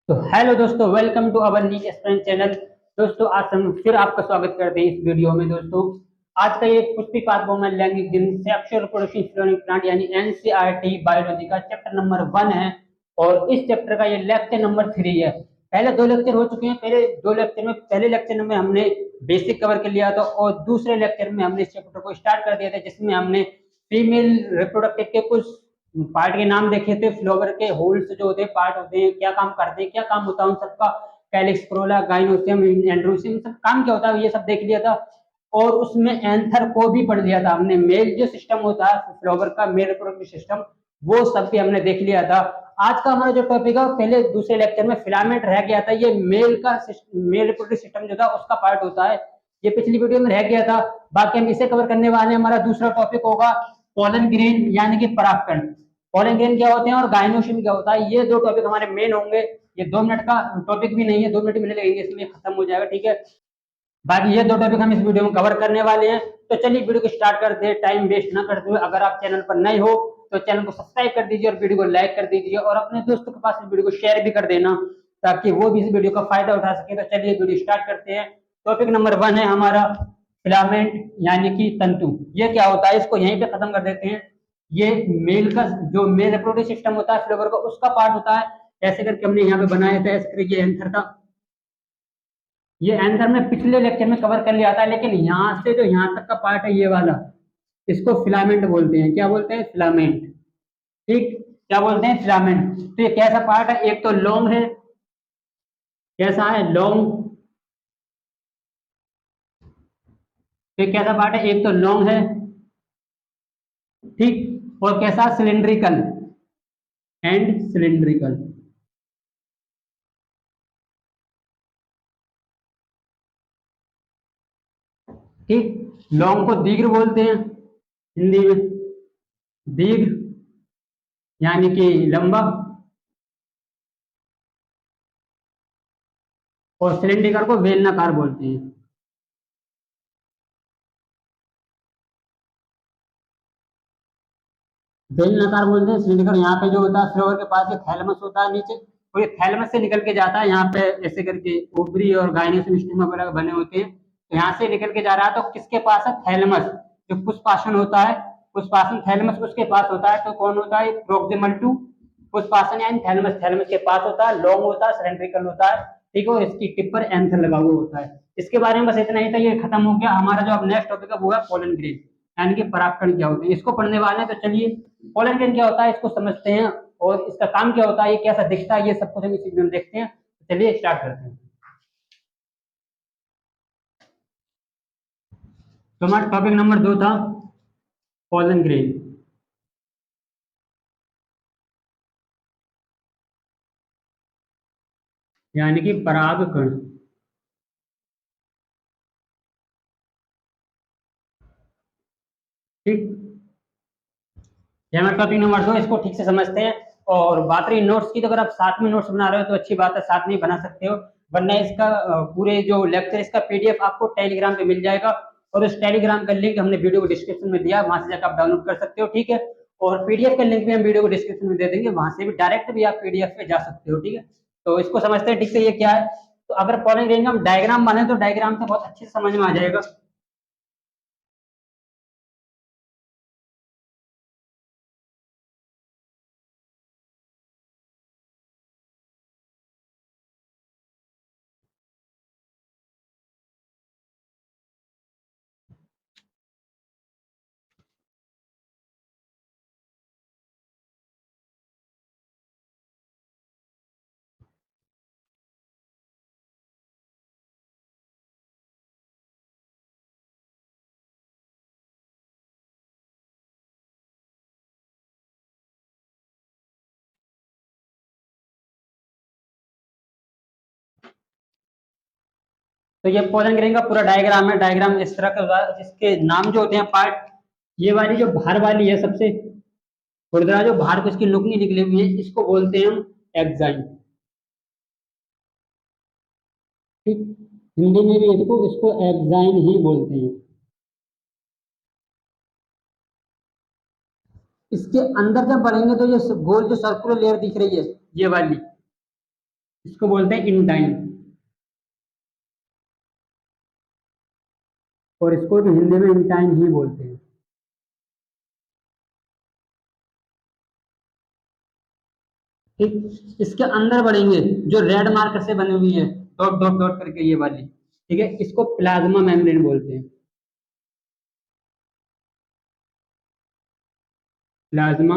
तो हेलो दोस्तों, welcome to our NEET explain channel. दोस्तों, आज हम फिर आपका स्वागत करते हैं इस वीडियो में। दोस्तों, आज का ये पुष्टि पाठ वोमन लैंग्वेज दिन सेक्सुअल रिप्रोडक्शन फ्लोरिंग प्लांट यानी एनसीईआरटी बायोलॉजी का चैप्टर नंबर 1 है और इस चैप्टर का ये लेक्चर नंबर 3 है। पहले दो लेक्चर हो चुके हैं। पहले दो लेक्चर में पहले लेक्चर में हमने बेसिक कवर कर लिया था और दूसरे लेक्चर में हमने इस चैप्टर को स्टार्ट कर दिया था, जिसमें हमने फीमेल रिप्रोडक्टिव के कुछ पार्ट के नाम देखे थे। फ्लावर के होल्स जो होते हैं, पार्ट होते हैं, क्या काम करते हैं, क्या काम होता है उन सबका। कैलिक्स, कोरोला, गाइनोसियम, एंड्रोसियम, सब काम क्या होता है ये सब देख लिया था। और उसमें एंथर को भी पढ़ लिया था हमने। मेल जो सिस्टम होता है फ्लावर का, मेल रिप्रोडक्टिव सिस्टम, वो सब भी हमने देख लिया था। आज का हमारा जो टॉपिक है, पहले दूसरे लेक्चर में फिलामेंट रह गया था। ये मेल का मेल रिप्रोडक्टिव सिस्टम जो था उसका पार्ट होता है। ये पिछली वीडियो में रह गया था। बाकी हम इसे कवर करने वाले हैं। हमारा दूसरा टॉपिक होगा पोलन ग्रेन यानी कि परागकण। पोलन ग्रेन क्या होते हैं और गायनोसियम क्या होता है, ये दो टॉपिक हमारे मेन होंगे। ये 2 मिनट का टॉपिक भी नहीं है, 2 मिनट मिलने लगेंगे, इसमें खत्म हो जाएगा, ठीक है। बाकी ये दो टॉपिक हम इस वीडियो में कवर करने वाले हैं। तो चलिए वीडियो को स्टार्ट करते हैं, टाइम वेस्ट ना करते हुए। अगर आप चैनल पर नए हो तो चैनल को सब्सक्राइब कर दीजिए और वीडियो को लाइक कर दीजिए और अपने दोस्तों के पास इस वीडियो को शेयर भी कर देना, ताकि वो भी इस वीडियो का फायदा उठा सके। तो चलिए वीडियो स्टार्ट करते हैं। टॉपिक नंबर 1 है हमारा फिलामेंट यानी कि तंतु। ये क्या होता है, इसको यहीं पे खत्म कर देते हैं। ये मेल का जो मेल रिप्रोडक्टिव सिस्टम होता है फ्लावर का, उसका पार्ट होता है। ऐसे करके हमने यहाँ पे बनाया था, ऐसे करके ये एंथर था। ये एंथर में पिछले लेक्चर में कवर कर लिया था, लेकिन यहाँ से जो यहाँ तक का पार्ट है ये वाला, इसको फिलामेंट बोलते हैं। क्या बोलते हैं? फिलामेंट। ठीक, क्या बोलते हैं? फिलामेंट। तो ये कैसा पार्ट है? एक तो लॉन्ग है। कैसा है? लॉन्ग। तो कैसा पार्ट है? एक तो लॉन्ग है, ठीक, और कैसा? Cylindrical and cylindrical. ठीक, लॉन्ग को दीर्घ बोलते हैं हिंदी में। दीर्घ यानी कि लंबा। और सिलिंड्रिकल को बेलनाकार बोलते हैं। बेलनाकार बोलते हैं सिलिंड्रिकल। यहाँ पे जो होता है फ्लोवर के पास ये थैलमस होता है नीचे, और ये थैलमस से निकल के जाता है यहाँ पे, ऐसे करके ओवरी और गाइनोसियम स्टिग्मा वगैरह बने होते हैं। तो यहाँ से निकल के जा रहा है, तो किसके पास है? थैलमस। जो पुष्पासन होता है, पुष्पासन थैलमस उसके पास होता है। तो कौन होता है? प्रोक्सिमल टू पुष्पासन यानी थैलमस, थैलमस के पास होता है। लॉन्ग होता है, सिलेंड्रिकल होता है, ठीक है। और इसकी टिप पर एंथर लगा हुआ होता है। इसके बारे में बस इतना ही था, ये खत्म हो गया। हमारा जो अब नेक्स्ट टॉपिक है वो है पोलन ग्रेन यानी कि परागकण क्या होते हैं, इसको पढ़ने वाले हैं। तो चलिए, पोलन ग्रेन क्या होता है इसको समझते हैं और इसका काम क्या होता है, ये कैसा दिखता है, ये सब कुछ हम इस वीडियो में देखते हैं। तो चलिए स्टार्ट करते हैं। तो हमारा टॉपिक नंबर 2 था पोलन ग्रेन यानी कि परागकण। ठीक, ये हमारा टॉपिक नंबर 2, इसको ठीक से समझते हैं। और बात रही नोट्स की, तो अगर आप साथ में नोट्स बना रहे हो तो अच्छी बात है, साथ में ही बना सकते हो। वरना इसका पूरे जो लेक्चर इसका पीडीएफ आपको टेलीग्राम पे मिल जाएगा। और उस टेलीग्राम का लिंक हमने वीडियो को डिस्क्रिप्शन में दिया, वहां से जाकर आप डाउनलोड कर सकते हो, ठीक है। और पीडीएफ का लिंक भी हम वीडियो को डिस्क्रिप्शन में दे देंगे, वहां से भी डायरेक्ट भी आप पीडीएफ पे जा सकते हो, ठीक है। तो इसको समझते हैं ठीक से, ये क्या है। तो अगर पॉलिंग रेंज हम डायग्राम बने तो डायग्राम से बहुत अच्छे से समझ में आ जाएगा। तो ये पोलन ग्रेन का पूरा डायग्राम है। डायग्राम इस तरह का होगा, जिसके नाम जो होते हैं पार्ट। ये वाली जो बाहर वाली है सबसे खुरदरा, जो बाहर को इसकी नुकनी निकली हुई है, इसको बोलते हैं हम एक्साइन। ठीक, हिंदी में भी इसको इसको एक्साइन ही बोलते हैं। इसके अंदर जब बढ़ेंगे तो ये गोल जो सर्कुलर लेयर दिख रही है, ये वाली, इसको बोलते हैं इंटाइन, और इसको भी हिंदी में इंटाइन ही बोलते हैं। ठीक, इसके अंदर बढ़ेंगे, जो रेड मार्कर से बनी हुई है, डॉट डॉट डॉट करके ये वाली, ठीक है, इसको प्लाज्मा मेम्ब्रेन बोलते हैं। प्लाज्मा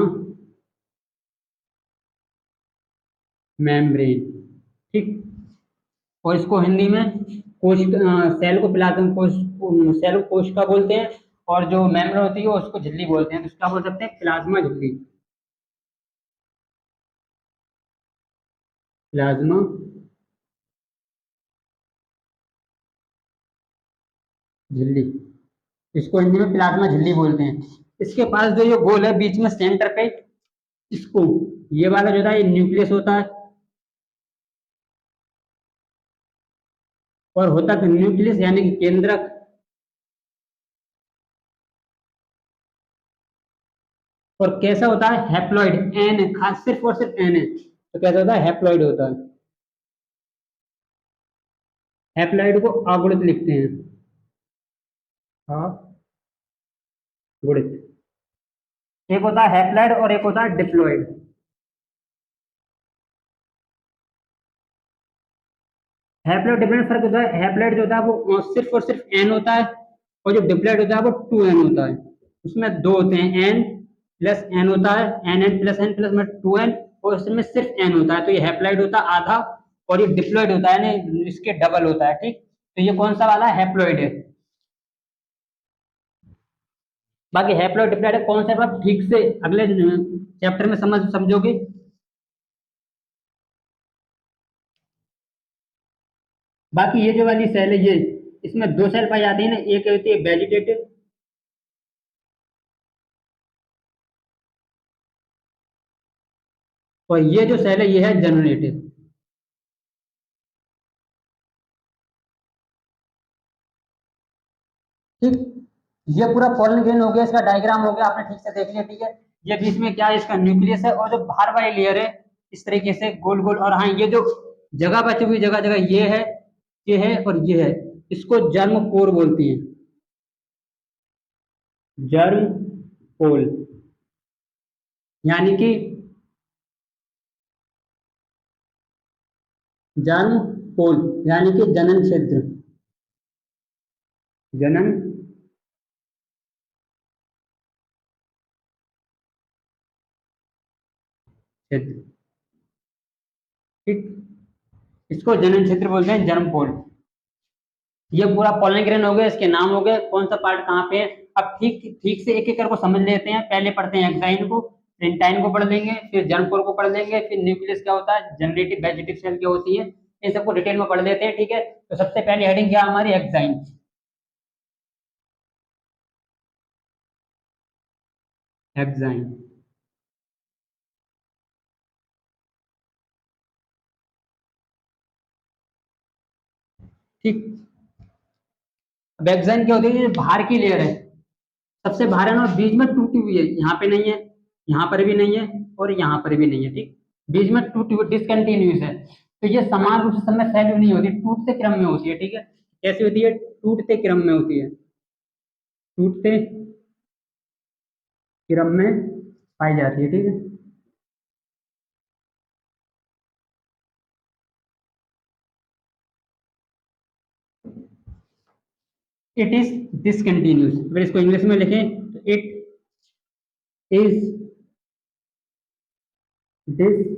मेम्ब्रेन, ठीक। और इसको हिंदी में सेल को प्लाज्मा कोश, सेल को कोशिका बोलते हैं, और जो मेम्ब्रेन होती है उसको झिल्ली बोलते हैं। तो इसका बोल सकते हैं प्लाज्मा झिल्ली, प्लाज्मा झिल्ली, इसको हिंदी में प्लाज्मा झिल्ली बोलते हैं। इसके पास जो ये गोल है बीच में सेंटर पे, इसको, ये वाला जो था ये न्यूक्लियस होता है, और होता है न्यूक्लियस यानी कि केंद्रक, और कैसा होता है हैप्लॉइड, एन खास सिर्फ और सिर्फ एन है, तो कैसा होता है हैप्लॉइड होता है। हैप्लॉइड को अगुणित लिखते हैं, हाँ, गुणित। एक होता है हैप्लॉइड और एक होता है डिप्लॉइड। हैप्लॉइड डिप्लॉइड फर्क होता है, हैप्लॉइड जो होता है वो सिर्फ और सिर्फ एन होता है, और जो डिप्लॉइड होता है वो टू एन होता है। उसमें दो होते हैं, एन प्लस एन होता है, एन प्लस में टू एन, और इसमें सिर्फ एन होता है, तो ये हैप्लॉइड होता है आधा, और ये डिप्लॉइड होता है ना, इसके डबल होता है, ठीक। तो ये कौन सा वाला हैप्लॉइड है। बाकी हैप्लॉइड डिप्लॉइड कॉन्सेप्ट आप ठीक से अगले चैप्टर में समझोगे। बाकी ये जो वाली सेल है ये, इसमें दो सेल पाई जाती है ना, एक होती है वेजिटेटिव, और ये जो सेल है ये है जनरेटिव, ठीक। ये पूरा पॉलन ग्रेन हो गया, इसका डायग्राम हो गया, आपने ठीक से देख लिया, ठीक है। ये बीच में क्या है, इसका न्यूक्लियस है, और जो बाहर वाली लेयर है इस तरीके से गोल गोल, और हाँ ये जो जगह बची हुई जगह जगह ये है, ये है और ये है, इसको जर्म पोर बोलती है, जर्म पोल, यानी कि जर्म पोल, यानी कि जनन क्षेत्र, जनन क्षेत्र, ठीक। इसको जनन क्षेत्र बोलते हैं, जर्म पोल। ये पूरा पोलन ग्रेन हो गया, इसके नाम हो गए, कौन सा पार्ट कहाँ पे है। अब ठीक ठीक से एक एक करके समझ लेते हैं। पहले पढ़ते हैं एक्साइन को, इंटाइन को पढ़ लेंगे, फिर जर्मपोल को पढ़ लेंगे, फिर न्यूक्लियस क्या होता है, जनरेटिव वेजिटेटिव सेल क्या होती है, इन सबको डिटेल में पढ़ लेते हैं, ठीक है। तो सबसे पहले हेडिंग क्या हमारी, एक्साइन। एक्साइन, ठीक। अब एक्साइन क्या होती है, ये बाहर की लेयर है, सबसे बाहर है ना, बीच में टूटी हुई है, यहाँ पे नहीं है, यहाँ पर भी नहीं है, और यहाँ पर भी नहीं है, ठीक। बीच में टूटी हुई डिसकंटिन्यूस है, तो ये समान रूप से सब में फैली नहीं होती, टूटते क्रम में होती है, ठीक है। कैसी होती है, टूटते क्रम में होती है, टूटते क्रम में पाई जाती है, ठीक है। इट इज डिसकंटिन्यूस, अगर इसको इंग्लिश में लिखें तो इट इज डिसकंटिन्यूस।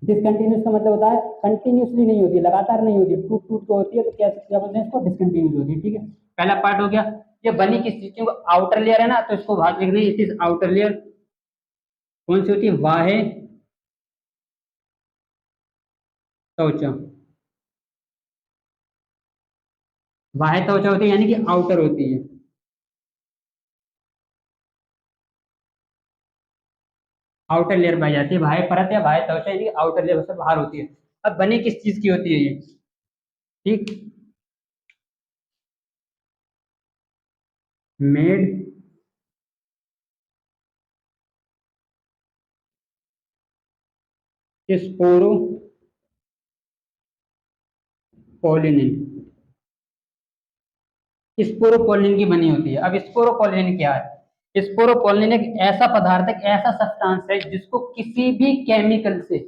डिसकंटिन्यूस का मतलब होता है कंटिन्यूसली नहीं होती, लगातार नहीं होती, टूट टूट के होती है, तो क्या क्या बोलते हैं इसको, डिसकंटिन्यूस होती है, ठीक है। पहला पार्ट हो गया। ये बनी किस चीज की, आउटर लेयर है ना, तो इसको बाहर लिखना है, इट इज आउटर लेयर। कौन सी होती है, वाहे त्वचा, वाहे त्वचा होती है, यानी कि आउटर होती है, आउटर लेयर पाई जाती है, बाह्य परत या बाह्य त्वचा यानी कि आउटर लेयर से बाहर होती है। अब बनी किस चीज की होती है ये, ठीक। मेड स्पोरोपोलिनिन, स्पोरोपोलिनिन की बनी होती है। अब स्पोरोपोलिनिन क्या है? स्पोरोपोलिनिन एक ऐसा पदार्थ है, एक ऐसा सब्सटेंस है जिसको किसी भी केमिकल से,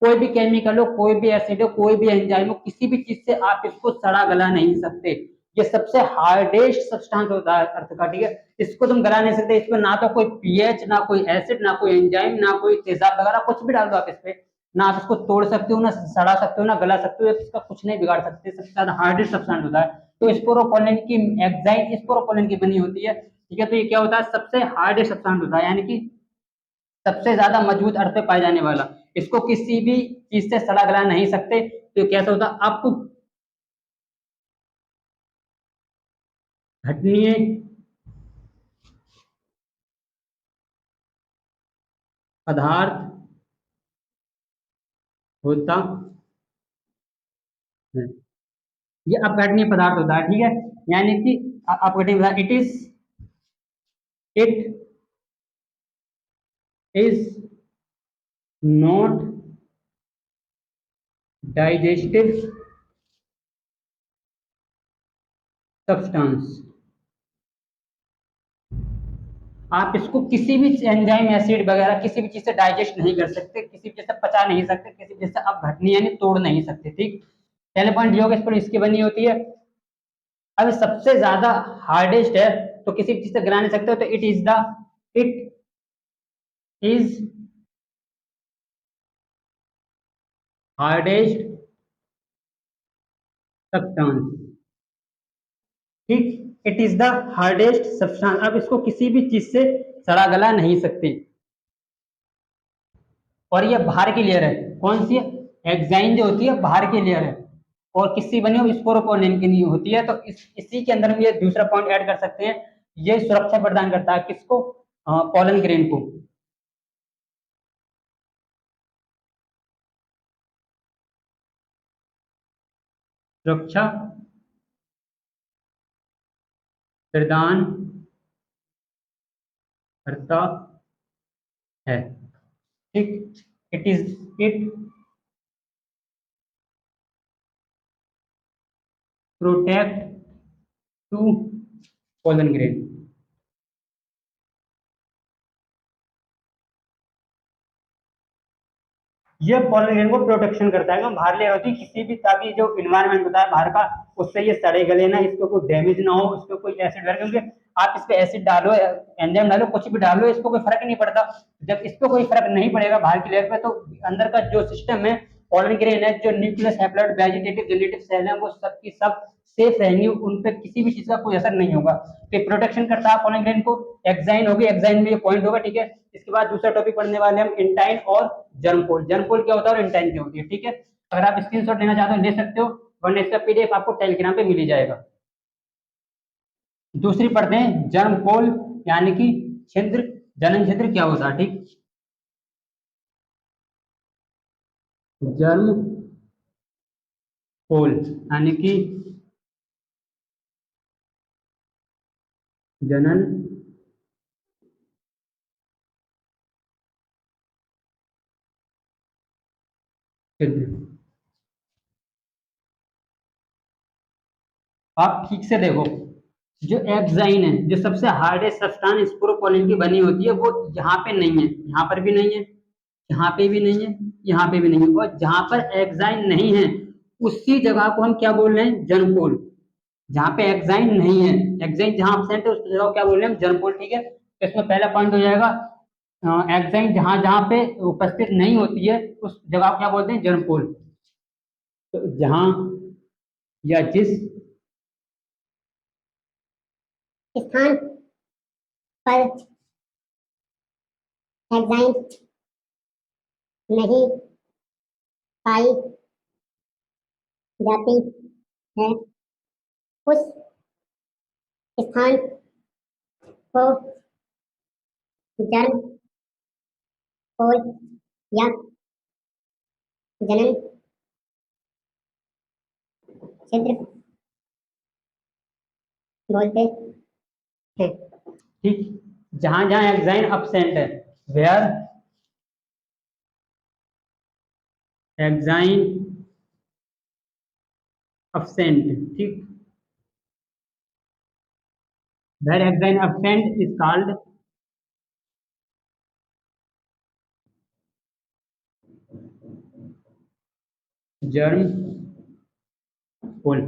कोई भी केमिकल हो, कोई भी एसिड हो, कोई भी एंजाइम हो, किसी भी चीज से आप इसको सड़ा गला नहीं सकते। ये सबसे हार्डेस्ट सब्सटेंस होता है अर्थ का, ठीक है। इसको तुम गला नहीं सकते। इसमें ना तो कोई पीएच, ना कोई एसिड, ना कोई एंजाइम, ना कोई तेजाब वगैरह कुछ भी डाल दो आप इस पे, ना आप इसको तोड़ सकते हो, ना सड़ा सकते हो, ना गला सकते हो, इसका कुछ नहीं बिगाड़ सकते। सबसे ज्यादा हार्डेस्ट सब्सटेंस होता है। तो स्पोरोपोलिन की एग्जाइम स्पोरोपोलिन की बनी होती है, ठीक है। तो ये क्या होता है? सबसे हार्डेस्ट सब्सटेंस होता है, यानी कि सबसे ज्यादा मजबूत अर्थ पे पाया जाने वाला। इसको किसी भी चीज से सड़ा गला नहीं सकते। तो कैसा होता? अपघटनीय पदार्थ होता है। ये अपघटनीय पदार्थ होता है, ठीक है। यानी कि अपघटनीय पदार्थ, it is not digestive substance. आप इसको किसी भी एंजाइम, एसिड वगैरह किसी भी चीज से डाइजेस्ट नहीं कर सकते, किसी भी चीज से पचा नहीं सकते, किसी भी चीज से आप घटनी यानी तोड़ नहीं सकते, ठीक। पहले पॉइंट ये होगा, इस पर इसकी बनी होती है। अब सबसे ज्यादा हार्डेस्ट है, तो किसी भी चीज से गिरा नहीं सकते हो, तो इट इज हार्डेस्ट सब्सटेंस, ठीक। It is the hardest substance. अब इसको किसी भी चीज से सड़ा गला नहीं सकते। और ये बाहर की लेयर है, कौन सी? एक्साइन जो होती है बाहर की लेयर है, और किससे बनी हो? स्पोरोपोनिन की नहीं होती है। तो इसी के अंदर हम ये दूसरा पॉइंट ऐड कर सकते हैं। ये सुरक्षा प्रदान करता है किसको? पॉलन ग्रेन को। सुरक्षा प्रदान करता है, ठीक। It protect to pollen grain. ये पॉलिनेशन को प्रोटेक्शन करता है, बाहर ले होती किसी भी, ताकि जो इन्वायरमेंट होता है बाहर का, उससे ये सड़े गले ना, इसको कोई डैमेज ना हो, इसको कोई एसिड वगैरह, क्योंकि आप इस पे एसिड डालो, एंजाइम डालो, कुछ भी डालो, इसको कोई फर्क नहीं पड़ता। जब इस पे कोई फर्क नहीं पड़ेगा बाहर की लेयर पे, तो अंदर का जो सिस्टम है, पॉलन ग्रेन है, जो nucleus haploid vegetative generative cell है, वो सब की सब सेफ रहेंगी, उन पे किसी भी चीज का कोई असर नहीं होगा। तो प्रोटेक्शन करता है पॉलन ग्रेन को। एक्साइन होगी, एक्साइन में ये पॉइंट होगा, ठीक है। इसके बाद दूसरा टॉपिक पढ़ने वाले हम इंटाइन और जर्मपोल। जर्मपोल क्या होता है और इंटाइन क्या होती है, ठीक है। अगर आप स्क्रीनशॉट लेना चाहते हो ले सकते हो, वरना इसका पीडीएफ आपको टेलीग्राम पे मिल ही जाएगा। दूसरी पढ़ते हैं जर्मपोल, यानी कि छिद्र, जनन छिद्र क्या होता है, ठीक। जर्म पोल यानी कि जनन छिद्र। आप ठीक से देखो, जो एक्साइन है, जो सबसे हार्डेस्ट सब्सटेंस स्पोरोपोलिन की बनी होती है, वो यहाँ पे नहीं है, यहाँ पर भी नहीं है, यहाँ पे भी नहीं है, यहाँ पे भी नहीं है। और जहां पर एक्साइन नहीं है, उसी जगह को हम क्या बोल रहे हैं? जर्मपोल। जहाँ पे एक्साइन नहीं है, एक्साइन जहां एब्सेंट है, उस जगह को क्या बोल रहे हैं? जर्मपोल, ठीक है। तो इसमें पहला पॉइंट हो जाएगा, एक्साइन जहां जहां पे उपस्थित नहीं होती है, उस जगह को क्या बोलते हैं? जर्मपोल। तो जहां या जिस स्थान पर एंजाइम नहीं पाई जाती है, उस स्थान को जर्म पोल या जनन छिद्र बोलते हैं, ठीक। जहां जहां एंजाइम absent है, वेयर हेक्साइन absent, ठीक, where hexyne absent is called germ पोल।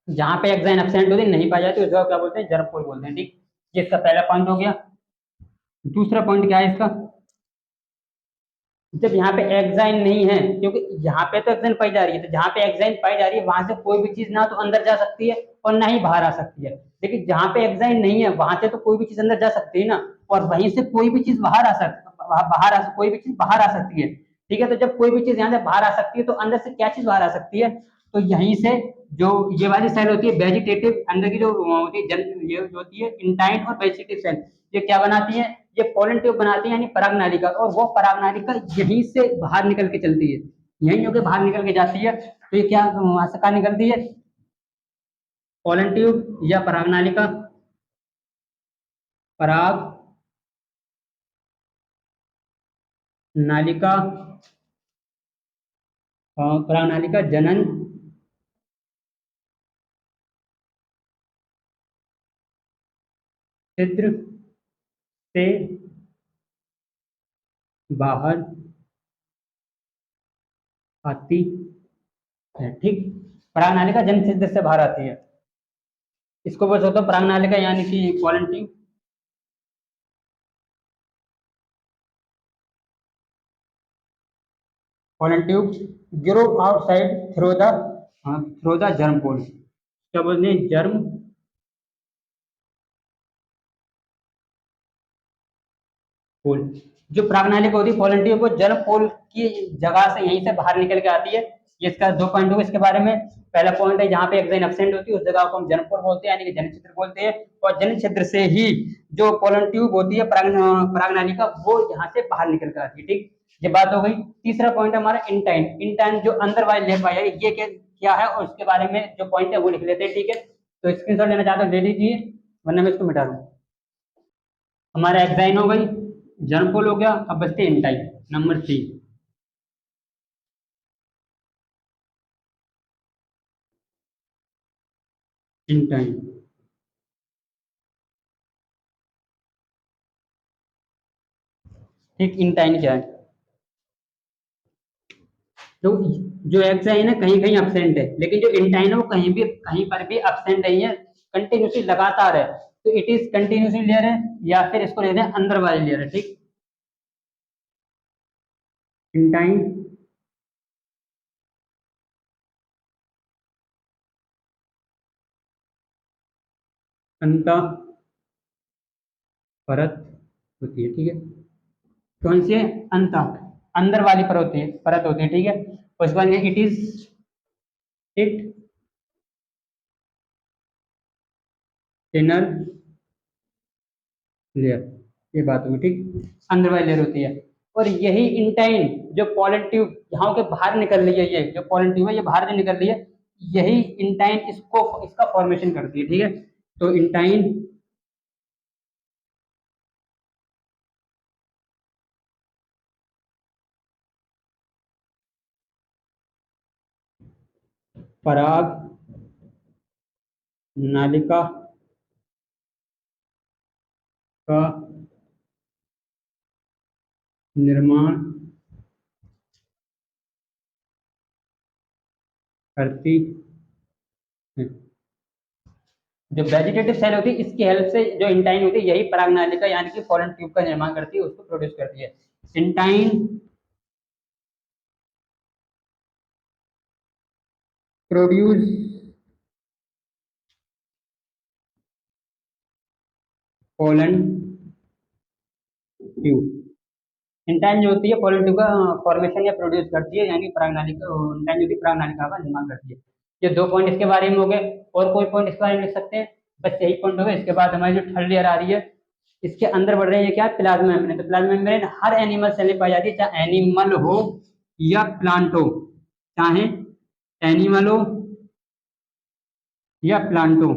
जहां पे हेक्साइन absent होती नहीं पाई जाती उस जगह क्या बोलते हैं, जर्म पोल बोलते हैं, ठीक। ये इसका पहला पॉइंट हो गया। दूसरा पॉइंट क्या है इसका, जब यहाँ पे एक्साइन नहीं है, क्योंकि यहाँ पे तो एक्साइन पाई जा रही है, तो जहाँ पे एक्साइन पाई जा रही है वहां से कोई भी चीज ना तो अंदर जा सकती है और ना ही बाहर आ सकती है। लेकिन जहाँ पे एक्साइन नहीं है वहां से तो कोई भी चीज अंदर जा सकती है ना, और वहीं से कोई भी चीज बाहर आ सकती, कोई भी चीज बाहर आ सकती है, ठीक है। तो जब कोई भी चीज यहाँ से बाहर आ सकती है तो अंदर से क्या चीज बाहर आ सकती है, तो यहीं से जो ये वाली सेल होती है वेजिटेटिव, अंदर की जो होती है ये जो होती है इंटाइन और वेजिटेटिव सेल, ये क्या बनाती है, ये पोलन ट्यूब बनाती है यानी परागनालिका, और वो परागनालिका यहीं से बाहर निकल के चलती है, यहीं होकर बाहर निकल के जाती है। तो ये क्या वहां से कहा निकलती है, पोलन ट्यूब या परागनालिका, पराग नालिका, परागनालिका जनन छिद्र से बाहर आती है, ठीक। परागनालिका जन छिद्र से बाहर आती है, इसको बोल सकते हो परागनालिका यानी कि pollen tube. Pollen tube grow outside through the germ pole, क्या बोलते हैं, जर्म पोल। जो प्रागनालिका होती है पोलन ट्यूब वो जर्म पोल की जगह से यहीं से बाहर निकल के आती है। ये इसका दो पॉइंट होगा इसके बारे में। पहला पॉइंट है जहाँ पे एक्साइन एब्सेंट होती है उस जगह को हम जर्म पोल बोलते हैं यानी कि जन छिद्र बोलते हैं, और जन छिद्र से ही जो पोलन ट्यूब होती है प्रागनालिका वो यहाँ से बाहर निकल कर आती है, ठीक। ये बात हो गई। तीसरा पॉइंट है हमारा इंटाइन। इंटाइन जो अंदर वाली लेयर पाई है ये क्या है और उसके बारे में जो पॉइंट है वो लिख लेते हैं, ठीक है। तो स्क्रीनशॉट लेना चाहते हो ले लीजिए वरना मैं इसको मिटा दूँ। हमारा एक्साइन हो गई, जर्मपोल हो गया, अब बचते इंटाइन नंबर 3। इंटाइन, ठीक। इंटाइन क्या है, तो जो एक्साइन है कहीं कहीं एब्सेंट है, लेकिन जो इंटाइन है वो कहीं पर भी एब्सेंट नहीं है, कंटिन्यूसली लगातार है। तो इट इज कंटिन्यूसली लेयर है या फिर इसको लेते हैं अंदर वाली लेयर है, ठीक। इंटाइन अंत परत होती है, ठीक है। कौन सी है, अंत, अंदर वाली परत होती है, ठीक है। उसके बाद it is it inner layer, ये बात होगी, ठीक। अंदर वाली लेयर होती है, और यही इंटाइन जो पोलन ट्यूब यहाँ के बाहर निकल रही है, ये जो पोलन ट्यूब है ये बाहर जो निकल रही है, यही इंटाइन इसको इसका फॉर्मेशन करती है, ठीक है। तो इंटाइन पराग नालिका का निर्माण करती है। जो वेजिटेटिव सेल होती है इसकी हेल्प से जो इंटाइन होती है यही परागनालिका यानी कि पोलन ट्यूब का निर्माण करती है, उसको प्रोड्यूस करती है। Intine produce pollen tube. Intine जो होती है पोलन ट्यूब का फॉर्मेशन या प्रोड्यूस करती है, यानी परागनालिका इंटाइन जो होती है परागनालिका का निर्माण करती है। ये दो पॉइंट इसके बारे में हो गए, और कोई पॉइंट इसके बारे में लिख सकते हैं, बस यही पॉइंट हो गए। इसके बाद हमारी जो थर्ड लेयर आ रही है इसके अंदर बढ़ रही है क्या, प्लाज्मा मेम्ब्रेन। तो प्लाज्मा मेम्ब्रेन हर एनिमल सेल में पाई जाती है, चाहे एनिमल हो या प्लांट हो, चाहे एनिमल हो या प्लांट हो,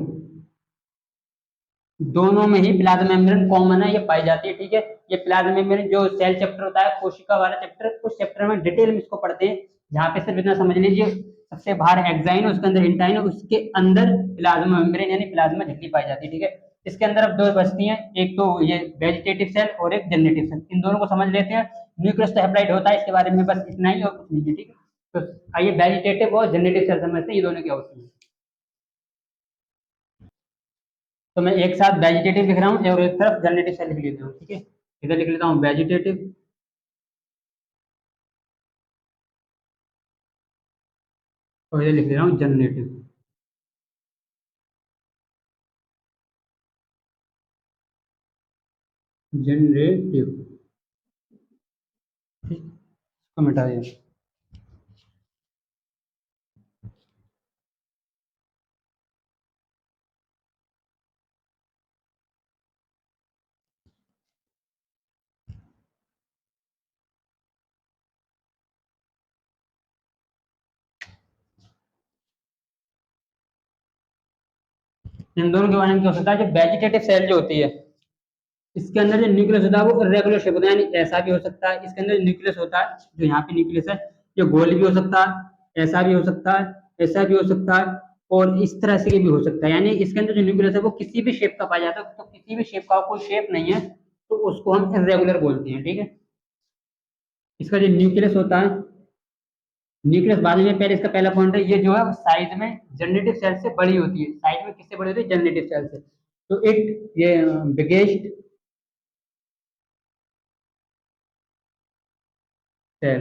दोनों में ही प्लाज्मा मेम्ब्रेन कॉमन है, ये पाई जाती है, ठीक है। ये प्लाज्मा मेम्ब्रेन जो सेल चैप्टर होता है कोशिका वाला चैप्टर, उस चैप्टर में डिटेल में इसको पढ़ते हैं यहाँ पे सिर्फ इतना समझ लीजिए, सबसे बाहर एक्साइन है, उसके अंदर इंटाइन है, उसके अंदर प्लाज्मा मेम्ब्रेन यानी प्लाज्मा झिल्ली पाई जाती है, ठीक है। इसके अंदर अब दो बचती हैं, एक तो ये वेजिटेटिव सेल और एक जनरेटिव सेल, इन दोनों को समझ लेते हैं। न्यूक्लियस तो हेप्लाइट होता है, इसके बारे में बस इतना ही और कुछ नहीं है, ठीक है। तो आइए वेजिटेटिव और जनरेटिव सेल समझते हैं, ये दोनों क्या होती है। तो मैं एक साथ वेजिटेटिव लिख रहा हूँ और एक तरफ जनरेटिव सेल लिख लेता हूँ, ठीक है। इधर लिख लेता हूँ वेजिटेटिव और इधर लिख ले रहा हूँ जनरेटिव। जनरेटिव, ठीक, इसको मिटा दिया। इन दोनों के बारे में क्या हो सकता है, जो वेजिटेटिव सेल जो होती है, इसके अंदर जो न्यूक्लियस होता है वो इरेगुलर शेप होता है, यानी ऐसा भी हो सकता है। इसके अंदर जो न्यूक्लियस होता है, जो यहाँ पे न्यूक्लियस है, ये गोल भी हो सकता है, ऐसा भी हो सकता है, ऐसा भी हो सकता है, और इस तरह से भी हो सकता है। यानी इसके अंदर जो न्यूक्लियस है वो किसी भी शेप का पाया जाता है, तो किसी भी शेप का कोई शेप नहीं है तो उसको हम इरेगुलर बोलते हैं, ठीक है। इसका जो न्यूक्लियस होता है, न्यूक्लियस बाद में, पहले इसका पहला पॉइंट है, ये जो है साइज में जनरेटिव सेल से बड़ी होती है। साइज में किससे बड़ी होती है, जनरेटिव सेल से। तो इट ये बिगेस्ट सेल,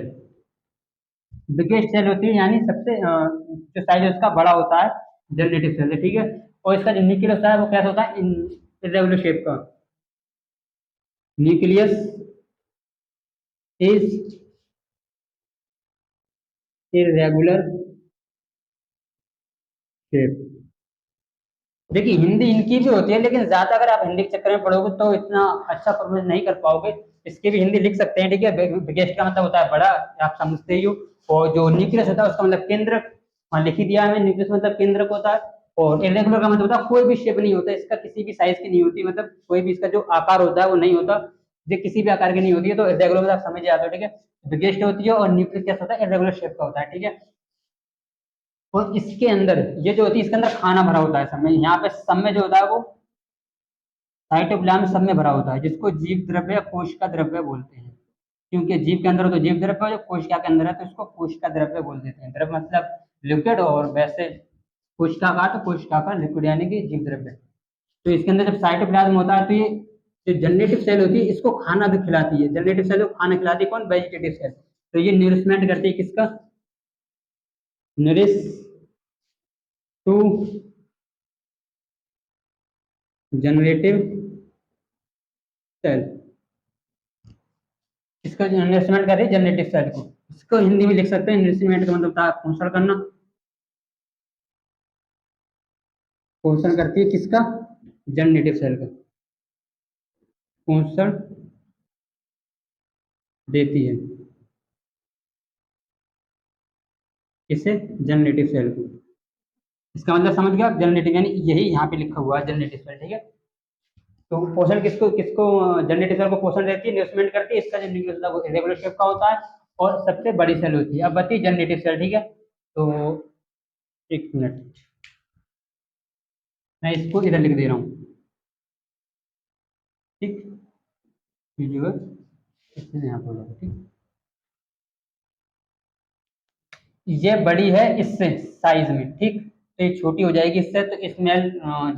बिगेस्ट सेल होती है, यानी सबसे जो साइज है उसका बड़ा होता है, जनरेटिव सेल है, ठीक है। और इसका जो न्यूक्लियस होता है वो कैसा होता है, इरेगुलर शेप का। Nucleus is irregular shape. देखिए हिंदी इनकी भी होती है, लेकिन ज्यादा अगर आप हिंदी के चक्कर में पढ़ोगे तो इतना अच्छा परफॉर्मेंस नहीं कर पाओगे। इसकी भी हिंदी लिख सकते हैं, ठीक है। बिगेस्ट का मतलब होता है बड़ा, आप समझते ही हो। और जो न्यूक्लियस होता है उसका मतलब केंद्रक, वहां लिख ही दिया है, न्यूक्लियस मतलब केंद्रक होता है। और इरेगुलर का मतलब होता है कोई भी शेप नहीं होता इसका, किसी भी साइज की नहीं होती, मतलब कोई भी इसका जो आकार होता है वो नहीं होता, ये किसी भी आकार की नहीं होती है। तो इरेगुलर मतलब आप समझ जाते हो, ठीक है। बिगेस्ट होती है और न्यूक्लियस क्या होता है, इरेगुलर शेप का होता है, ठीक है। और इसके अंदर ये जो होती है, इसके अंदर खाना भरा होता है सब में। यहाँ पे सब में जो होता है वो साइटोप्लाज्म सब में भरा होता है, जिसको जीव द्रव्य या कोशिका द्रव्य बोलते हैं। क्योंकि जीव के अंदर हो तो जीव द्रव्य, और जो कोशिका के अंदर है तो इसको कोशिका द्रव्य बोल देते हैं। द्रव्य मतलब लिक्विड, और वैसे कोशिका का तो कोशिका का लिक्विड यानी कि जीव द्रव्य। तो इसके अंदर जब साइटोप्लाज्म होता है तो ये जो जनरेटिव सेल होती है इसको खाना भी खिलाती है। जनरेटिव सेल को खाना खिलाती है कौन, वेजिटेटिव सेल। तो ये नरिशमेंट करती है किसका, नरिश टू जनरेटिव सेल। इसका इन्वेस्टमेंट कर रही है जनरेटिव सेल को। इसको हिंदी में लिख सकते हैं, इन्वेस्टमेंट का मतलब था पोषण करना। पोषण करती है किसका, जनरेटिव सेल का, पोषण देती है इसे, जनरेटिव सेल को। इसका मतलब समझ गया, जनरेटिव यानी यही यहाँ पे लिखा हुआ है जनरेटिव सेल, ठीक है। तो पोषण किसको किसको, जनरेटिव सेल को पोषण देती है, इन्वेस्टमेंट करती है। इसका जो न्यूक्लियस होता है वो रेगुलर शेप का होता है और सबसे बड़ी सेल होती है। अब बती जनरेटिव सेल, ठीक है। तो एक मिनट, मैं इसको इधर लिख दे रहा हूँ, ठीक। ये जो है इसमें यहाँ पर होगा, ठीक। ये बड़ी है इससे साइज में, ठीक। तो ये छोटी हो जाएगी इससे, तो इसमें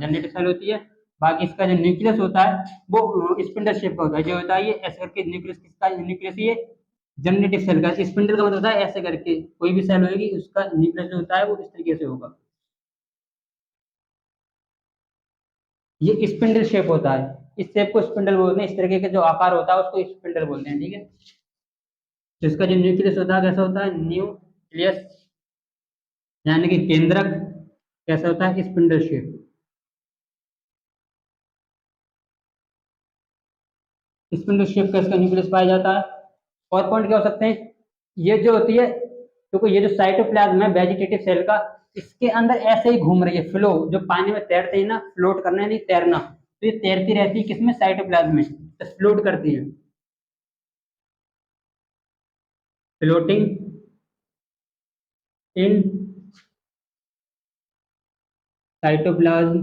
जनरेटिव सेल होती है। बाकी इसका जो न्यूक्लियस होता है वो स्पिंडल शेप का होता है, जो होता है ये ऐसे करके। न्यूक्लियस किसका, न्यूक्लियस ये जनरेटिव सेल का। स्पिंडल का मतलब होता है ऐसे करके, कोई भी सेल होगी उसका न्यूक्लियस जो होता है वो इस तरीके से होगा। ये स्पिंडल शेप होता है, इस शेप को स्पिंडल बोलते हैं। इस तरीके का जो आकार होता है उसको स्पिंडल बोलते हैं, ठीक है। तो इसका जो न्यूक्लियस होता है कैसा होता है, न्यूक्लियस यानी कि केंद्रक, कैसा होता है, स्पिंडल शेप। स्पिंडल शेप का इसका न्यूक्लियस पाया जाता है। और पॉइंट क्या हो सकते हैं, ये जो होती है, क्योंकि ये जो साइटोप्लाज्म है वेजिटेटिव सेल का, इसके अंदर ऐसे ही घूम रही है, फ्लो, जो पानी में तैरते हैं ना, फ्लोट करना यानी तैरना, तो ये तैरती रहती है किसमें, साइटोप्लाज्म में, तो फ्लोट करती है, फ्लोटिंग इन साइटोप्लाज्म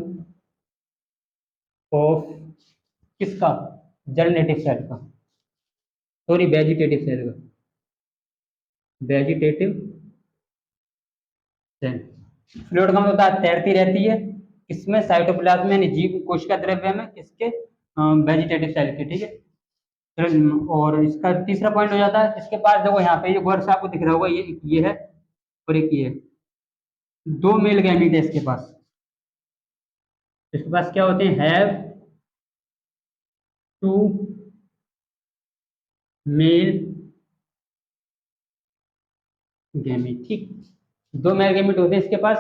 ऑफ किसका, जनरेटिव सेल का, सॉरी वेजिटेटिव सेल का, वेजिटेटिव सेल। फ्लूइड का मतलब होता है तैरती रहती है, इसमें साइटोप्लाज्म यानी जीव कोशिका द्रव्य में किसके, वेजिटेटिव सेल के, ठीक है। और इसका तीसरा पॉइंट हो जाता है, इसके पास देखो यहाँ पे ये वर्ड से आपको दिख रहा होगा, ये है और एक ये है, दो मेल गैमीट है इसके पास। इसके पास क्या होते हैं, हैव टू मेल गैमीट, ठीक, दो मेल गैमीट होते हैं इसके पास।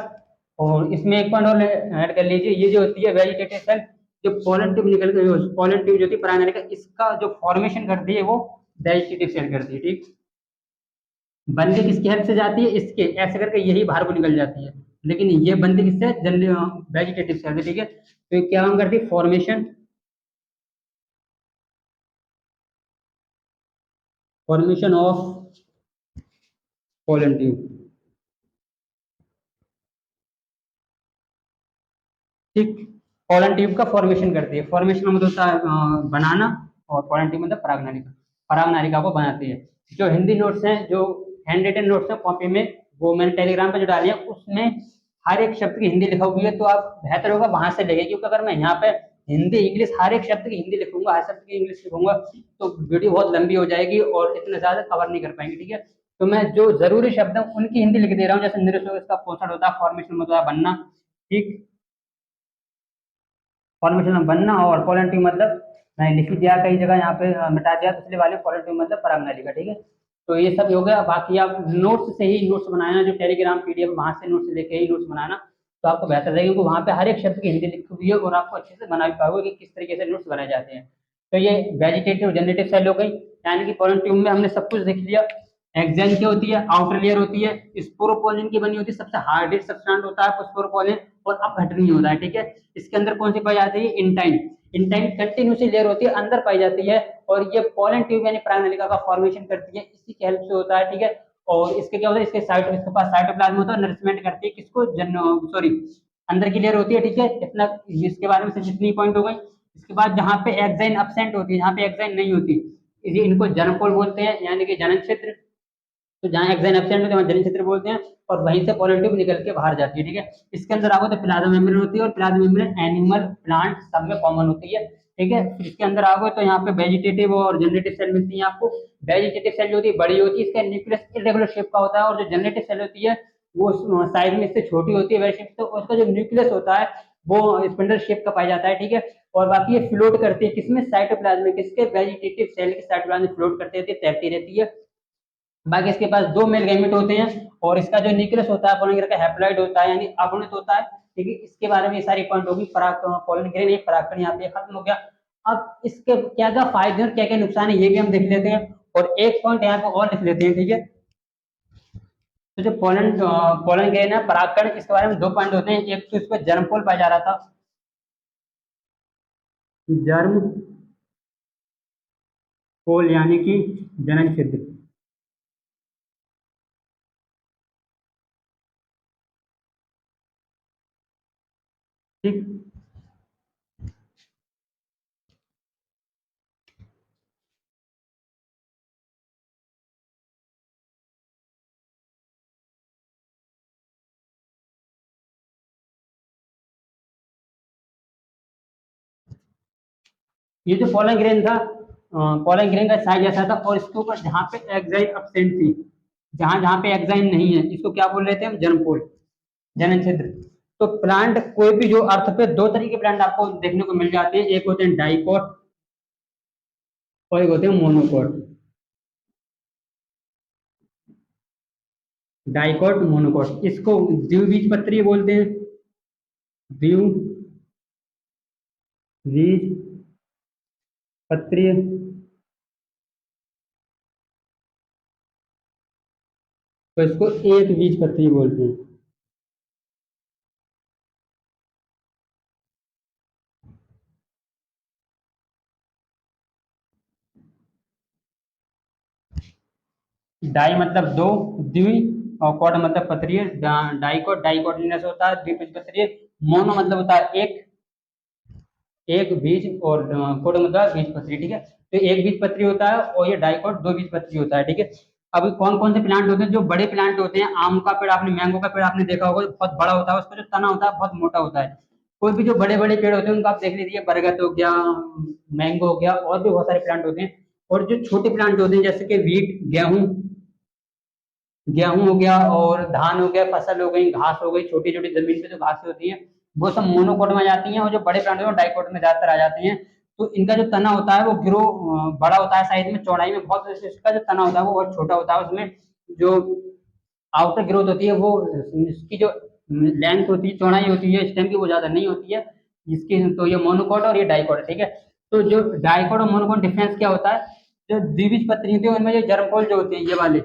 और इसमें एक पॉइंट और ऐड कर लीजिए, ये जो होती है वेजिटेटिव सेल, जो पोलन ट्यूब निकल के, पोलन ट्यूब जो होती है प्राइमरी का, इसका जो फॉर्मेशन करती है वो वेजिटेटिव सेल करती है, ठीक। बंदी किसकी हेल्प से जाती है, इसके ऐसे करके यही बाहर को निकल जाती है, लेकिन ये बंदी किससे, वेजिटेटिव सेल से, ठीक है। तो ये क्या काम करती है, formation, formation of pollen tube, ठीक। पोलन ट्यूब का फॉर्मेशन करती है, फॉर्मेशन मतलब होता है बनाना, और पोलन ट्यूब मतलब परागनालिका, परागनालिका को बनाती है। जो हिंदी नोट्स हैं, जो हैंड रिटन नोट्स हैं कॉपी में, वो मैंने टेलीग्राम पे जो डाली है, उसमें हर एक शब्द की हिंदी लिखा हुई है, तो आप बेहतर होगा वहां से लेंगे, क्योंकि अगर मैं यहाँ पे हिंदी इंग्लिश हर एक शब्द की हिंदी लिखूंगा, हर शब्द की इंग्लिश लिखूंगा, तो वीडियो बहुत लंबी हो जाएगी और इतने ज्यादा कवर नहीं कर पाएंगे, ठीक है। तो मैं जो जरूरी शब्द है उनकी हिंदी लिख दे रहा हूँ, जैसे निरसोग इसका पोषण होता है, फॉर्मेशन मतलब होता है बनना, ठीक, फॉर्मेशन में बनना। और पोलन ट्यूब मतलब मैंने लिख ही दिया कई जगह, यहाँ पे मिटा दिया पिछले वाले, पोलन ट्यूब मतलब परागनालिका, ठीक है। तो ये सब हो गया, बाकी आप नोट्स से ही नोट्स बनाना, जो टेलीग्राम पीडीएफ वहां से नोट्स लेके ही नोट्स बनाना, तो आपको बेहतर रहेगा, क्योंकि वहां पे हर एक शब्द की हिंदी लिखी हुई है और आपको अच्छे से बना भी पाओगे कि किस तरीके से नोट्स बनाए जाते हैं। तो ये वेजिटेटिव जनरेटिव सेल हो गई, यानी कि पोलन ट्यूब में हमने सब कुछ देख लिया। एक्सैन क्या होती है, आउटर लेयर होती है, स्पोरोपोलिन की बनी होती है, सबसे हार्डेस्ट सब्सटेंस होता है स्पोरोपोलिन, और अपघटनीय होता है, ठीक है। इसके अंदर कौन सी पाई जाती है, इंटाइन, इंटाइन कंटिन्यूसली लेयर होती है, अंदर पाई जाती है, और ये पोलन ट्यूब यानी प्राइमरिका का फॉर्मेशन करती है, इसी की हेल्प से होता है, ठीक है। और इसके क्या होता है, इसके पास साइटोप्लाज्म होता है, नरिशमेंट करती है किसको, जन सॉरी अंदर की लेयर होती है, ठीक है। इतना इसके बारे में सिर्फ इतनी पॉइंट हो गई। इसके बाद जहाँ पे एक्साइन अब्सेंट होती है, जहाँ पे एक्साइन नहीं होती, इसी इनको जनपोल बोलते हैं, यानी कि जनन क्षेत्र। तो जहाँ एक्साइन एब्सेंट होते हैं वहाँ जनन क्षेत्र बोलते हैं, और वहीं से पोलन ट्यूब निकल के बाहर जाती है, ठीक है। इसके अंदर आओगे तो प्लाज्मा मेम्ब्रेन होती है, और प्लाज्मा मेम्ब्रेन एनिमल प्लांट सब में कॉमन होती है, ठीक है। फिर इसके अंदर आओगे तो यहाँ पे वेजिटेटिव और जनरेटिव सेल मिलती है आपको। वेजिटेटिव सेल जो होती है बड़ी होती है, इसका न्यूक्लियस इरेगुलर शेप का होता है, और जो जनरेटिव सेल होती है वो साइज में इससे छोटी होती है, वेरी, तो उसका जो न्यूक्लियस होता है वो स्पिंडल शेप का पाया जाता है, ठीक है। और बाकी ये फ्लोट करती है किसमें, साइटोप्लाज्म में, किसके, वेजिटेटिव सेल के साइटोप्लाज्म में फ्लोट करती रहती है, तैरती रहती है। बाकी इसके पास दो मेल गैमेट होते हैं, और इसका जो न्यूक्लियस होता है पोलन का हैप्लॉइड होता है, यानी अगुणित होता है, ठीक है। इसके बारे में ये सारी पॉइंट होगी, पोलन ग्रेन एक परागकण यहाँ पे खत्म हो गया। अब इसके क्या क्या फायदे और क्या क्या नुकसान है ये भी हम देख लेते हैं, और एक पॉइंट यहाँ पे और लिख लेते हैं, ठीक है। तो जो पोलन ग्रेन है परागकण, इसके बारे में दो पॉइंट होते हैं, एक तो इस पर जर्म पोल पाया जा रहा था, जर्म पोल यानी कि जनन छिद्र, ठीक। ये जो पोलन ग्रेन था, पोलन ग्रेन का साइज ऐसा था, और इसके ऊपर जहाँ पे एक्साइन अपसेंट थी, जहां जहां पे एक्साइन नहीं है, इसको क्या बोल रहे थे हम, जर्मपोल, जनन छिद्र। तो प्लांट कोई भी जो अर्थ पे दो तरीके के प्लांट आपको देखने को मिल जाते हैं, एक होते हैं डाइकोट और एक होते हैं मोनोकोट, डाइकोट मोनोकोट, इसको द्विबीजपत्री बोलते हैं, द्विबीजपत्री, तो इसको एक बीजपत्री बोलते हैं। डाई मतलब दो, द्वि और कॉट मतलब पत्रीय, डाइकोट डाइकोटिलिनस होता है द्विबीजपत्रीय, मोनो मतलब होता है एक एक बीज, और कोट मतलब बीज पत्री, ठीक है। तो एक बीज पत्री होता है और ये डाइकोट दो बीज पत्री होता है, ठीक है। अब कौन कौन से प्लांट होते हैं, जो बड़े प्लांट होते हैं, आम का पेड़ आपने, मैंगो का पेड़ आपने देखा होगा, जो बहुत बड़ा होता है, उसका जो तना होता है बहुत मोटा होता है। कोई भी जो बड़े बड़े पेड़ होते हैं उनको आप देख लीजिए, बरगद हो गया, मैंगो हो गया, और भी बहुत सारे प्लांट होते हैं। और जो छोटे प्लांट होते हैं जैसे कि वीट, गेहूं, गेहूं हो गया और धान हो गया, फसल हो गई, घास हो गई, छोटी छोटी जमीन पे जो घासें होती हैं वो सब मोनोकोट में आ जाती हैं, और जो बड़े प्लांट होते हैं डाइकोट में ज्यादातर आ जाते हैं। तो इनका जो तना होता है वो ग्रो बड़ा होता है साइज में, चौड़ाई में बहुत, इसका जो तना होता है वो बहुत छोटा होता है। उसमें जो आउटर ग्रोथ होती है वो, इसकी जो लेंथ होती है, चौड़ाई होती है स्टेम की, वो ज्यादा नहीं होती है इसकी। तो ये मोनोकोट और ये डाइकोट है, ठीक है। तो जो डाइकोट और मोनोकोट डिफरेंस क्या होता है, जो द्विबीजपत्री होती है उनमें जो जर्मपोल जो होते हैं ये वाले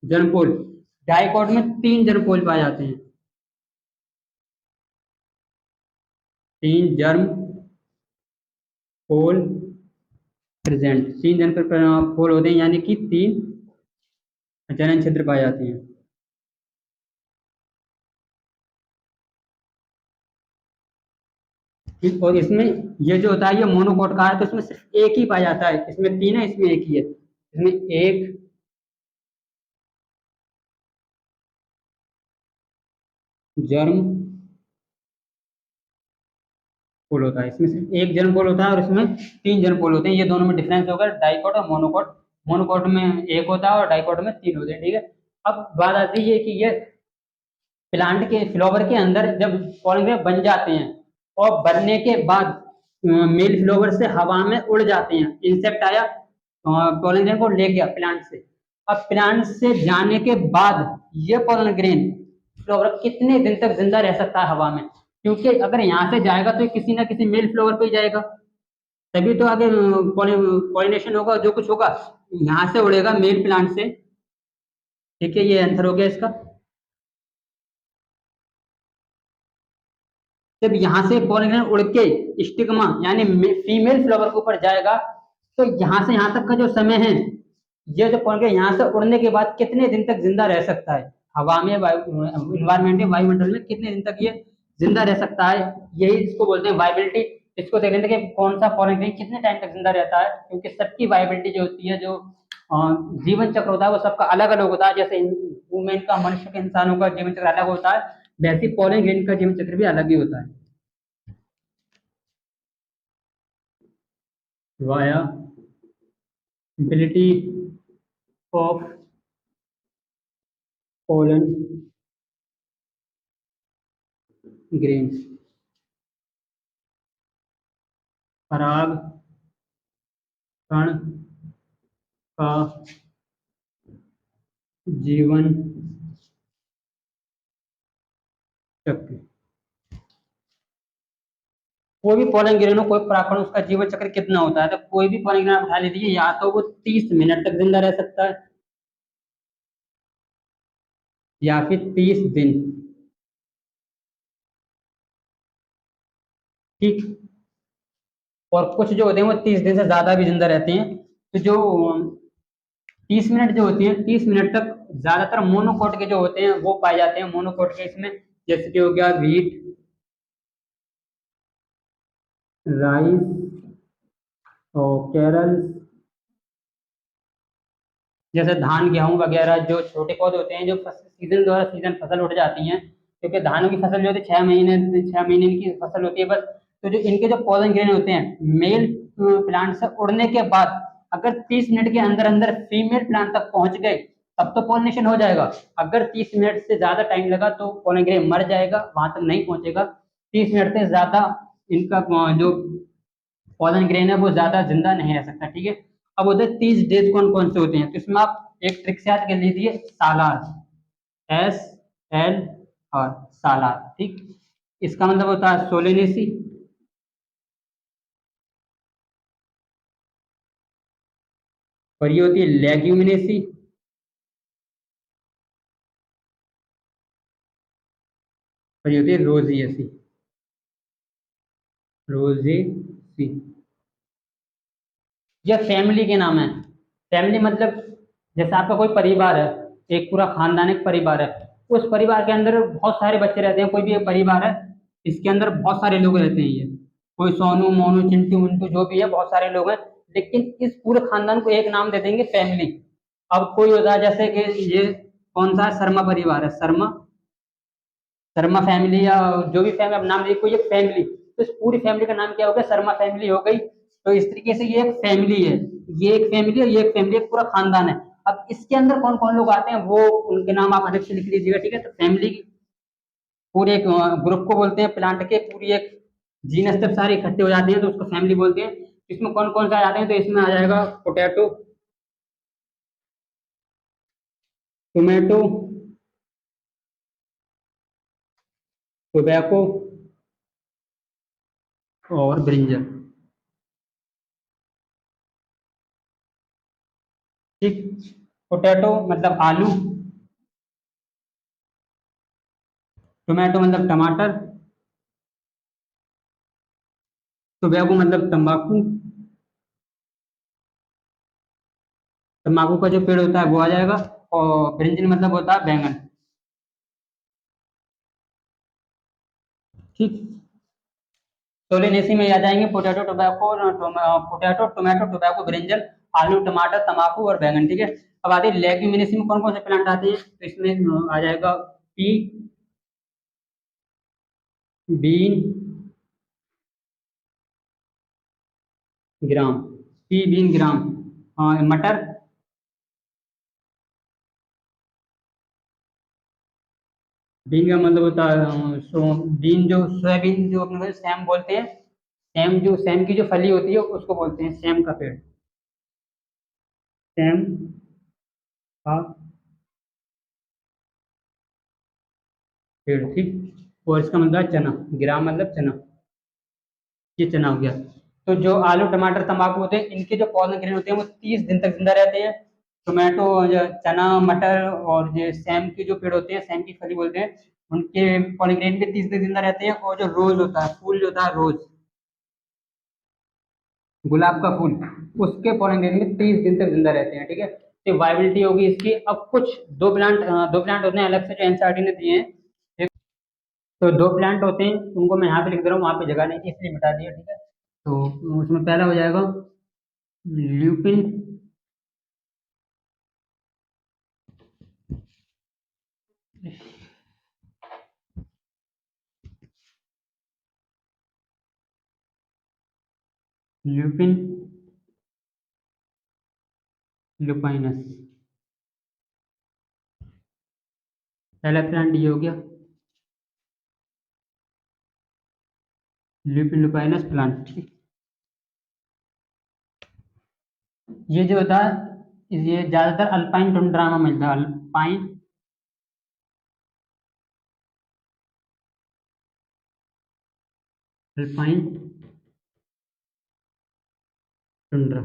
जर्मपोल, डाइकोट में तीन जर्मपोल पाए जाते हैं, तीन जर्म पोल प्रेजेंट, तीन जर्म पोल होते हैं, यानी कि तीन जनन छिद्र पाए जाते हैं, ठीक। और इसमें ये जो होता है ये मोनोकोट का है, तो इसमें सिर्फ एक ही पाया जाता है, इसमें तीन है, इसमें एक ही है, इसमें एक जर्म पोल होता है, इसमें सिर्फ एक जर्म पोल होता है और इसमें तीन जर्म पोल होते हैं। ये दोनों में डिफरेंस होगा डाइकोट और मोनोकोट, मोनोकोट में एक होता है और डाइकोट में तीन होते हैं, ठीक है। अब बात आती है कि ये प्लांट के फ्लावर के अंदर जब पॉलिनेशन बन जाते हैं और बनने के बाद मेल फ्लावर से हवा में उड़ जाते हैं, इंसेक्ट आया पॉलिनेशन को ले गया प्लांट से। अब प्लांट से जाने के बाद ये पॉलन ग्रेन फ्लावर कितने दिन तक जिंदा रह सकता है हवा में, क्योंकि अगर यहाँ से जाएगा तो किसी ना किसी मेल फ्लावर पे ही जाएगा, तभी तो आगे पॉलिनेशन होगा, जो कुछ होगा यहाँ से उड़ेगा मेल प्लांट से, ठीक है। ये आंसर हो गया इसका। जब यहाँ से पॉलिनेशन उड़ के स्टिग्मा यानी फीमेल फ्लावर के ऊपर जाएगा, तो यहाँ से यहाँ तक का जो समय है, ये जो पॉलिनेशन यहाँ से उड़ने के बाद कितने दिन तक जिंदा रह सकता है हवा में, इन्वायरमेंट में, वायुमंडल में कितने दिन तक ये जिंदा रह सकता है, यही इसको बोलते हैं वाइबिलिटी। इसको देख लेते हैं कि कौन सा पॉलिनेशन कितने टाइम तक जिंदा रहता है, क्योंकि सबकी वाइबिलिटी जो होती है, जो जीवन चक्र होता है वो सबका अलग अलग होता है। जैसे वुमेन का, मनुष्य के, इंसानों का जीवन चक्र अलग होता है, वैसे पॉलिन ग्रेन का जीवन चक्र भी अलग ही होता है। वायाबिलिटी ऑफ पोलन ग्रेन्स, पराग कण का जीवन चक्र, कोई भी पोलन ग्रेन हो, कोई परागकण, उसका जीवन चक्र कितना होता है, तो कोई भी पोलन ग्रेन आप उठा लीजिए, या तो वो 30 मिनट तक जिंदा रह सकता है या फिर 30 दिन, ठीक। और कुछ जो होते हैं वो 30 दिन से ज्यादा भी जिंदा रहते हैं। तो जो 30 मिनट जो होती है, 30 मिनट तक ज्यादातर मोनोकोट के जो होते हैं वो पाए जाते हैं, मोनोकोट के इसमें, जैसे कि हो गया वीट, राइस और केरल, जैसे धान, गेहूं वगैरह जो छोटे पौधे होते हैं, जो सीजन द्वारा सीजन फसल उठ जाती हैं, क्योंकि धानों की फसल जो होती है 6 महीने की फसल होती है बस। तो जो इनके जो पॉलन ग्रेन होते हैं मेल प्लांट से उड़ने के बाद अगर 30 मिनट के अंदर अंदर फीमेल प्लांट तक पहुंच गए, तब तो पॉलिनेशन हो जाएगा। अगर 30 मिनट से ज्यादा टाइम लगा तो पॉलन ग्रेन मर जाएगा, वहां तक नहीं पहुंचेगा। 30 मिनट से ज्यादा इनका जो पॉलन ग्रेन है वो ज्यादा जिंदा नहीं रह सकता, ठीक है। अब उधर 30 डेज कौन कौन से होते हैं, तो इसमें आप एक ट्रिक से याद कर लीजिए, सालार, SLR, सालार, ठीक। इसका मतलब होता है सोलेनेसी, और ये होती है लेग्यूमिनेसी, और ये होती है रोजिएसी, रोजेसी। ये फैमिली के नाम है। फैमिली मतलब जैसे आपका कोई परिवार है, एक पूरा खानदान, एक परिवार है। उस परिवार के अंदर बहुत सारे बच्चे रहते हैं, कोई भी एक परिवार है, इसके अंदर बहुत सारे लोग रहते हैं। ये कोई सोनू मोनू चिंटू मिंटू जो भी है, बहुत सारे लोग हैं, लेकिन इस पूरे खानदान को एक नाम दे देंगे, फैमिली। अब कोई होता है जैसे कि ये कौन सा है, शर्मा परिवार है, शर्मा शर्मा फैमिली, या जो भी फैमिली, अब नाम देखिए, कोई एक फैमिली, तो इस पूरी फैमिली का नाम क्या हो गया, शर्मा फैमिली हो गई। तो इस तरीके से ये एक फैमिली है, ये एक फैमिली है, ये एक फैमिली, एक पूरा खानदान है। अब इसके अंदर कौन कौन लोग आते हैं, वो उनके नाम आप अलग से लिख लीजिएगा, ठीक है। तो फैमिली पूरे एक ग्रुप को बोलते हैं, प्लांट के पूरी एक जीनस जब सारे इकट्ठे हो जाते हैं तो उसको फैमिली बोलते हैं। इसमें कौन कौन सा आ जाते हैं, तो इसमें आ जाएगा पोटैटो, टोमेटो, टोबैको और ब्रिंजल। ठीक, पोटैटो मतलब आलू, टोमेटो मतलब टमाटर, टोबैको मतलब तंबाकू, तंबाकू का जो पेड़ होता है वो आ जाएगा, और ब्रिंजल मतलब होता है बैंगन। ठीक, सोलेनेसी में आ जाएंगे potato, tobacco, potato, tomato, tobacco, brinjal, आलू, टमाटर, तम्बाकू और बैंगन। ठीक है। अब आते हैं लेग्यूमिनेसी में कौन कौन से प्लांट आते हैं, तो इसमें आ जाएगा pea, bean, gram, pea bean gram, मटर, बीन का मतलब होता है बीन, जो सोयाबीन, जो अपने सैम बोलते हैं, सैम, जो सैम की जो फली होती है उसको बोलते हैं सैम का पेड़, सैम का पेड़। ठीक, और इसका मतलब है चना, ग्राम मतलब चना, ये चना हो गया। तो जो आलू टमाटर तंबाकू होते हैं, इनके जो पॉलन ग्रेन होते हैं वो 30 दिन तक जिंदा रहते हैं। टोमेटो, जो चना, मटर और जो सैम के जो पेड़ होते हैं, सैम की फली बोलते हैं, उनके पॉलन ग्रेन भी 30 दिन जिंदा रहते हैं। और जो रोज होता है, फूल जो होता है रोज, गुलाब का फूल, उसके पॉलन ग्रेन में 30 दिन तक जिंदा रहते हैं। ठीक है, तो वाइबिलिटी होगी इसकी। अब कुछ दो प्लांट होते हैं अलग से जो एनसीईआरटी ने दिए हैं। तो दो प्लांट होते हैं, उनको मैं यहाँ पे लिख दे रहा हूँ, वहाँ पे जगह नहीं थी इसलिए मिटा दिया। ठीक है, तो उसमें पहला हो जाएगा ल्यूपिन, ल्यूपिन लुपाइनस, पहला प्लांट ये हो गया, ल्यूपिन लुपाइनस प्लांट। ठीक, ये जो होता है ये ज्यादातर अल्पाइन टुंड्रा में मिलता है, अल्पाइन टुंड्रा।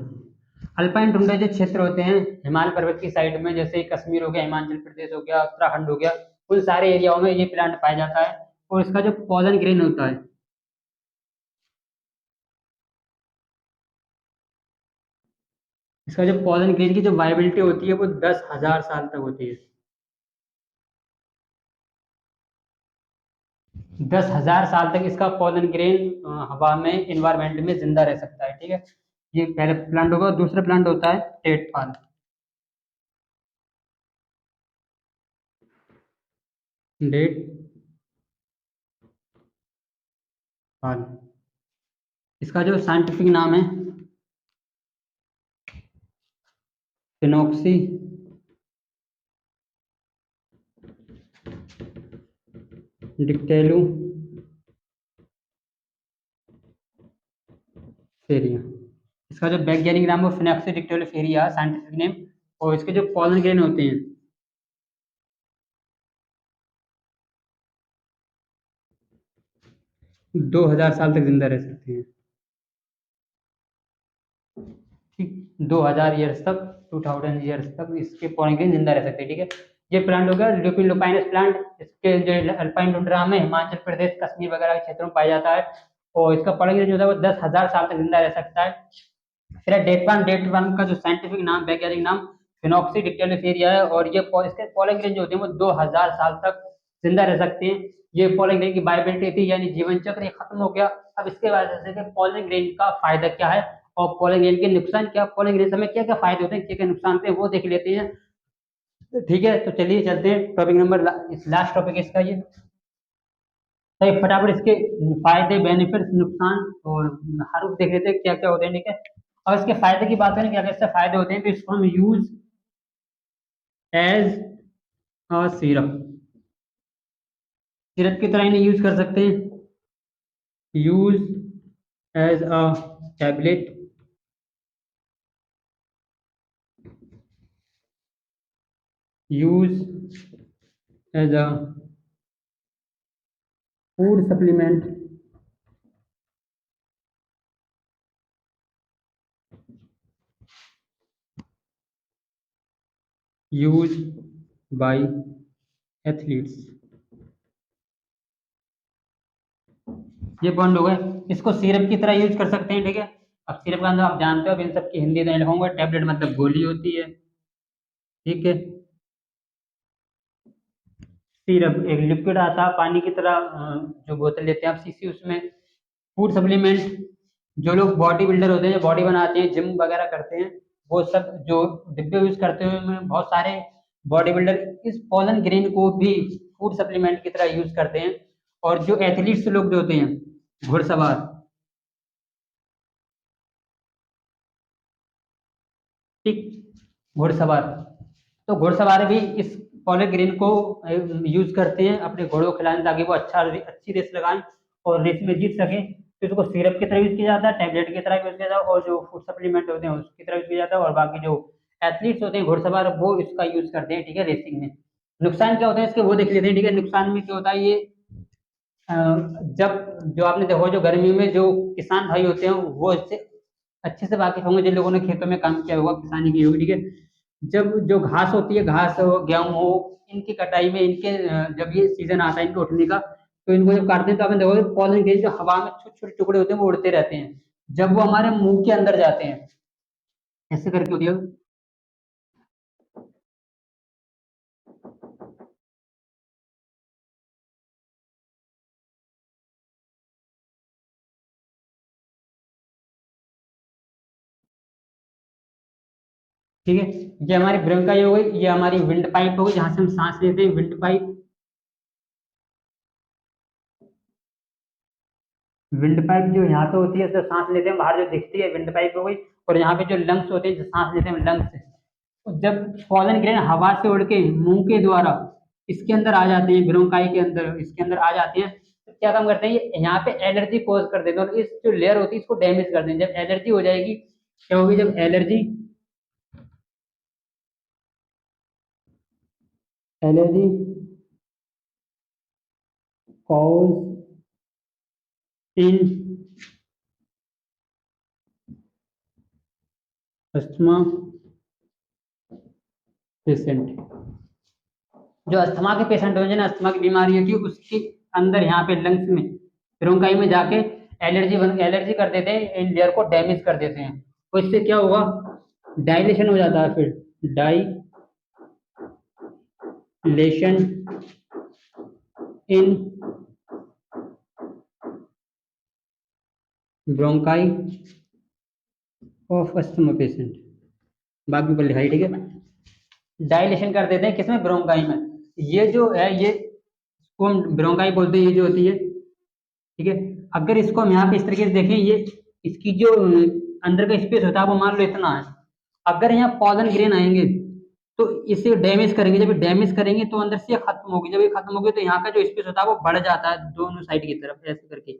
अल्पाइन टुंड्रा जो क्षेत्र होते हैं हिमालय पर्वत की साइड में, जैसे कश्मीर हो गया, हिमाचल प्रदेश हो गया, उत्तराखंड हो गया, उन सारे एरियाओं में ये प्लांट पाया जाता है। और इसका जो पॉलन ग्रेन होता है, इसका जो पॉलन ग्रेन की जो वाइबिलिटी होती है वो 10,000 साल तक होती है। 10,000 साल तक इसका पॉलन ग्रेन हवा में, इन्वायरमेंट में जिंदा रह सकता है। ठीक है, ये पहले प्लांट होगा। दूसरा प्लांट होता है टेट पाल, डेट पाल। इसका जो साइंटिफिक नाम है फिनोक्सी डिक्टेलू फेरिया। इसका जो वैज्ञानिक नाम है वो फिनोक्सी डिक्टेलू फेरिया, साइंटिफिक नेम। और इसके जो पॉलन ग्रेन होते हैं, 2,000 साल तक जिंदा रह सकते हैं। ठीक, 2,000 ईयर्स तक, 2,000 ईयर्स तक इसके पॉलन ग्रेन जिंदा रह सकते हैं। ठीक है, ये प्लांट हो गया ल्यूपिन लुपाइनस प्लांट। इसके जो अल्पाइन टुंड्रा में, हिमाचल प्रदेश, कश्मीर वगैरह के क्षेत्रों में पाया जाता है। और इसका पॉलन ग्रेन जो होता है वो 10,000 साल तक जिंदा रह सकता है। फिर डेट वन का जो साइंटिफिक नाम, वैज्ञानिक नाम फिनॉक्सीडिक्टाइलिस एरिया है, और ये इसके पोलन ग्रेन जो होते हैं वो 2000 साल तक जिंदा रह सकते हैं। ये पोलन ग्रेन की बायोबिलिटी थी, यानी जीवन चक्र ये खत्म हो गया। अब इसके वजह से पोलन ग्रेन का फायदा क्या है और पोलन ग्रेन के नुकसान क्या, पोलन ग्रेन से हमें क्या क्या फायदे होते हैं, क्या क्या नुकसान होते हैं, वो देख लेते हैं। ठीक है, तो चलिए चलते हैं टॉपिक नंबर, लास्ट टॉपिक इसका ये। तो ये फटाफट इसके फायदे, बेनिफिट्स, नुकसान और हर देख लेते हैं क्या क्या होते हैं। ठीक है, और इसके फायदे की बात करें क्या क्या इससे फायदे होते हैं, तो इसको हम use as a syrup, syrup की तरह इन्हें यूज कर सकते हैं, use as a tablet, use as a food supplement, use by athletes. ये पॉइंट हो गए। इसको सिरप की तरह यूज कर सकते हैं। ठीक है, अब सिरप का अंदर आप जानते हो, अब इन सब की हिंदी नहीं लिखाऊंगा, टैबलेट मतलब गोली होती है। ठीक है, सिरप एक लिक्विड आता है पानी की तरह, जो बोतल लेते हैं आप शीशी, उसमें। फूड सप्लीमेंट, जो लोग बॉडी बिल्डर होते हैं, जो बॉडी बनाते हैं, जिम वगैरह करते हैं, वो सब जो डिब्बे यूज करते हुए में बहुत सारे बॉडी बिल्डर इस पोलन ग्रेन को भी फूड सप्लीमेंट की तरह यूज करते हैं। और जो एथलीट्स लोग जो होते हैं, घुड़सवार, ठीक, घुड़सवार, तो घुड़सवार भी इस पोलन ग्रेन को यूज करते हैं अपने घोड़ों को खिलाने, ताकि वो अच्छी रेस लगाएं और रेस में जीत सके। तो इसको सिरप की तरह यूज किया जाता है, टैबलेट की तरह यूज किया जाता है, और जो फूड सप्लीमेंट होते हैं उसकी तरह यूज किया जाता है। और बाकी जो एथलीट्स होते हैं घुड़सवार, वो इसका यूज करते हैं। ठीक है, रेसिंग में। नुकसान क्या होता है इसके, वो देख लेते हैं। ठीक है, नुकसान में क्या होता है ये, अ, जब जो आपने देखो, जो गर्मियों में जो किसान भाई होते हैं वो इससे अच्छे से वाकिफ होंगे, जिन लोगों ने खेतों में काम किया होगा, किसानी की होगी। ठीक है, जब जो घास होती है, घास हो, गेहूं हो, इनकी कटाई में, इनके जब ये सीजन आता है इनके उठने का, तो इनको जब काटते हैं तो आपने देखोगे पॉलन ग्रेन जो हवा में छोटे छोटे टुकड़े होते हैं वो उड़ते रहते हैं, जब वो हमारे मुंह के अंदर जाते हैं, ऐसे करके होती है। ठीक है, ये हमारी ब्रोंकाई हो गई, ये हमारी विंड पाइप हो गई, जहां से हम सांस लेते हैं, विंड पाइप। विंड पाइप जो यहाँ पे होती है, तो सांस लेते हैं, बाहर जो दिखती है विंड पाइप हो गई। और यहाँ पे जो लंग्स होते हैं, जो सांस लेते हैं लंग्स, जब पॉलन ग्रेन हवा से उड़ के मुंह के द्वारा इसके अंदर आ जाते हैं, ब्रोंकाई के अंदर, इसके अंदर आ जाते हैं, तो क्या काम करते हैं, ये यहाँ पे एलर्जी कॉज कर देते हैं, और इस जो लेयर होती है इसको डैमेज कर देंगे। जब एलर्जी हो जाएगी, क्या होगी, जब एलर्जी, एलर्जी कॉज इन अस्थमा पेशेंट, जो अस्थमा के पेशेंट हो, जिन्हें अस्थमा की बीमारी होती है, उसके अंदर यहाँ पे लंग्स में, ब्रोंकाई में जाके एलर्जी कर देते हैं, इन लेयर को डैमेज कर देते हैं। तो इससे क्या होगा, डायलेशन हो जाता है, फिर dilation in bronchi of asthma patient, बाकी ऊपर लिखाई। ठीक है, डायलेशन कर देते हैं किसमें, ब्रोंकाई में। ये जो है, ये को हम ब्रोंकाई बोलते हैं, ये जो होती है। ठीक है, अगर इसको हम यहाँ पे इस तरीके से देखें, ये इसकी जो अंदर का स्पेस होता है वो मान लो इतना है। अगर यहाँ पॉलन ग्रेन आएंगे तो इसे डैमेज करेंगे, जब डैमेज करेंगे तो अंदर से ये खत्म होगी, जब ये खत्म होगी तो यहाँ का जो स्पेस होता है वो बढ़ जाता है दोनों साइड की तरफ, ऐसे करके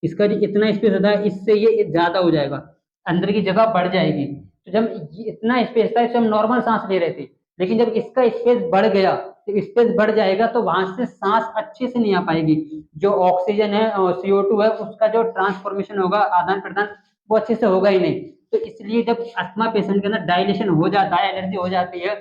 इसका जो इतना स्पेस होता है इससे ये ज्यादा हो जाएगा, अंदर की जगह बढ़ जाएगी। तो जब इतना स्पेस था, इससे हम नॉर्मल सांस ले रहे थे, लेकिन जब इसका स्पेस बढ़ गया, तो स्पेस बढ़ जाएगा तो वहां से सांस अच्छे से नहीं आ पाएगी। जो ऑक्सीजन है और CO2 है, उसका जो ट्रांसफॉर्मेशन होगा, आदान प्रदान, वो अच्छे से होगा ही नहीं। तो इसलिए जब अस्थमा पेशेंट के अंदर डायलेशन हो जाता है, एलर्जी हो जाती है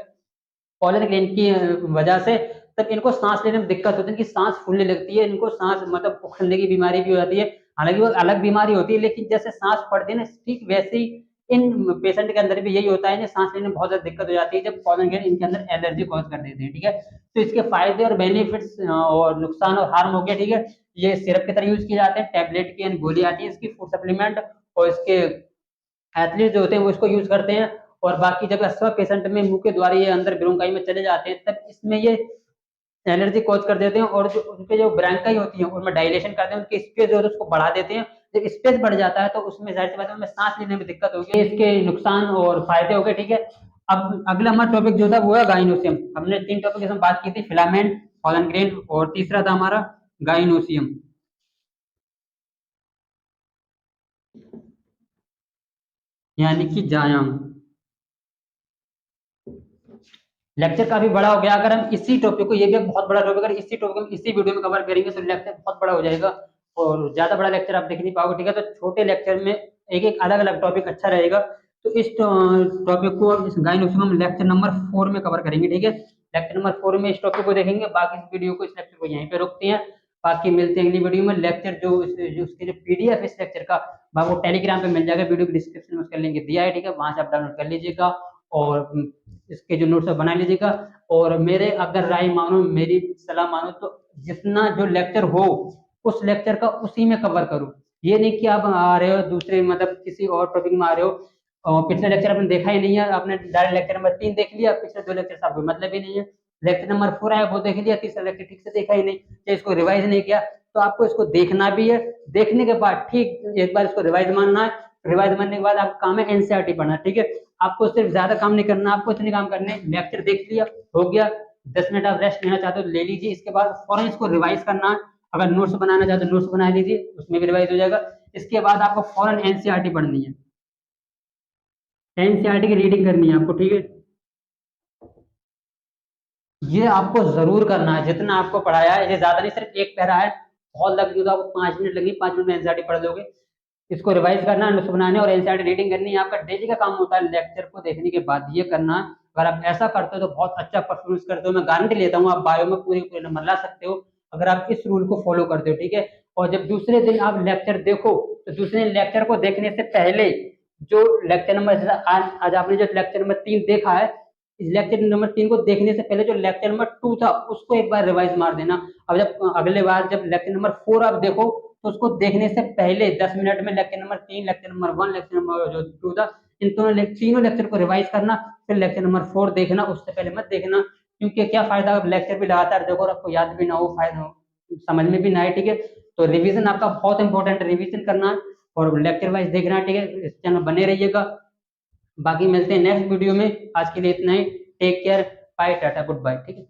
पॉलन ग्रेन की वजह से, तब इनको सांस लेने में दिक्कत होती है, इनकी सांस फूलने लगती है, इनको सांस मतलब उखड़ने की बीमारी भी हो जाती है। हालांकि वो अलग बीमारी होती है, लेकिन जैसे सांस पड़ती है ना, ठीक वैसे ही इन पेशेंट के अंदर भी यही होता है, सांस लेने में बहुत ज्यादा दिक्कत हो जाती है जब पॉलन ग्रेन इनके अंदर एलर्जी कॉज कर देते हैं। ठीक है, तो इसके फायदे और बेनिफिट्स और नुकसान और हार्म हो गया। ठीक है, ये सिरप की तरह यूज किए जाते हैं, टैबलेट की गोली आती है इसकी, फूड सप्लीमेंट, और इसके एथलीट जो होते हैं वो इसको यूज करते हैं। और बाकी जब अस्थमा पेशेंट में मुंह के द्वारा ये अंदर ब्रोंकाई में चले जाते हैं तब इसमें ये एलर्जी कॉज कर देते हैं, और जो उनके जो ब्रैंकाई होती है उनमें डायलेशन करते हैं, उनकी स्पेस जो है उसको बढ़ा देते हैं। जब स्पेस बढ़ जाता है तो उसमें जाहिर सी बात है उनमें सांस लेने में दिक्कत होगी। इसके नुकसान और फायदे हो गए। ठीक है, अब अगला हमारा टॉपिक जो था वो है गाइनोसियम। हमने 3 टॉपिक इसमें बात की थी, फिलामेंट, पॉलन ग्रेन, और तीसरा था हमारा गाइनोसियम, यानी कि जायांग। लेक्चर काफी बड़ा हो गया, अगर हम इसी टॉपिक को, ये भी एक बहुत बड़ा टॉपिक, अगर इसी टॉपिक को इसी वीडियो में कवर करेंगे तो लेक्चर बहुत बड़ा हो जाएगा और ज्यादा बड़ा लेक्चर आप देख नहीं पाओगे। ठीक है, तो छोटे लेक्चर में एक एक अलग अलग टॉपिक अच्छा रहेगा। तो इस टॉपिक को, इस गाइनोसियम हम लेक्चर नंबर 4 में कवर करेंगे। ठीक है, लेक्चर नंबर 4 में इस टॉपिक को देखेंगे। बाकी इस वीडियो को, इस लेक्चर को यहीं पे रोकते हैं। बाकी मिलते हैं अगली वीडियो में। लेक्चर जो उसके जो पीडीएफ इस लेक्चर का, वो टेलीग्राम पे मिल जाएगा, वीडियो के डिस्क्रिप्शन में उसका लिंक दिया है। ठीक है, वहां से आप डाउनलोड कर लीजिएगा और इसके जो नोट्स बना लीजिएगा। और मेरे अगर राय मानो, मेरी सलाह मानो, तो जितना जो लेक्चर हो उस लेक्चर का उसी में कवर करो। ये नहीं कि आप आ रहे हो दूसरे, मतलब किसी और टॉपिक में आ रहे हो और पिछले लेक्चर आपने देखा ही नहीं है, आपने डायरेक्ट लेक्चर नंबर 3 देख लिया, पिछले 2 लेक्चर आपको मतलब ही नहीं है। लेक्चर नंबर 4 है वो देख लिया, तीसरा लेक्चर ठीक से देखा ही नहीं, या इसको रिवाइज नहीं किया। तो आपको इसको देखना भी है, देखने के बाद ठीक एक बार इसको रिवाइज मानना है, रिवाइज मानने के बाद आपका काम है एनसीईआरटी पढ़ना। ठीक है, आपको सिर्फ ज्यादा काम नहीं करना, आपको इतने काम करने, लेक्चर देख लिया, हो गया, 10 मिनट आप रेस्ट लेना चाहते हो तो ले लीजिए, इसके बाद फौरन इसको रिवाइज करना है। अगर नोट्स बनाना चाहते हो नोट्स बना लीजिए, उसमें भी रिवाइज हो जाएगा। इसके बाद आपको फौरन एनसीईआरटी पढ़नी है, एनसीईआरटी की रीडिंग करनी है आपको। ठीक है, ये आपको जरूर करना है, जितना आपको पढ़ाया है, ये ज्यादा नहीं, सिर्फ एक पैरा है, बहुत लग जाएगा, आपको 5 मिनट लगे, 5 मिनट में एनसीईआरटी पढ़ लोगे। इसको रिवाइज करना है, नोट्स बनाने और एनसीईआरटी रीडिंग करनी है, आपका डेली का काम होता है लेक्चर को देखने के बाद ये करना है। अगर आप ऐसा करते हो तो बहुत अच्छा परफॉर्मेंस करते हो, मैं गारंटी लेता हूँ आप बायो में पूरे पूरे नंबर ला सकते हो अगर आप इस रूल को फॉलो करते हो। ठीक है, और जब दूसरे दिन आप लेक्चर देखो तो दूसरे दिन लेक्चर को देखने से पहले जो लेक्चर नंबर, आज आज आपने जो लेक्चर नंबर 3 देखा है, इस लेक्चर नंबर 3 को देखने से पहले जो लेक्चर नंबर 2 था उसको एक बार रिवाइज मार देना। अब जब अगले बार जब लेक्चर नंबर 4 आप देखो तो उसको देखने से पहले 10 मिनट में lecture number 3, lecture number 1, lecture number जो 2 था, इन तीनों लेक्चर को रिवाइज करना, फिर लेक्चर नंबर 4 देखना, उससे पहले मत देखना। क्योंकि क्या फायदा, अब लेक्चर भी लगातार देखो और आपको याद भी ना हो, फायदा समझ में भी ना आए। ठीक है, तो रिवीजन आपका बहुत इंपॉर्टेंट, रिवीजन करना और लेक्चर वाइज देखना। ठीक है, इस चैनल बने रहिएगा। बाकी मिलते हैं नेक्स्ट वीडियो में, आज के लिए इतना ही। Take care, bye, tata, goodbye. ठीक है।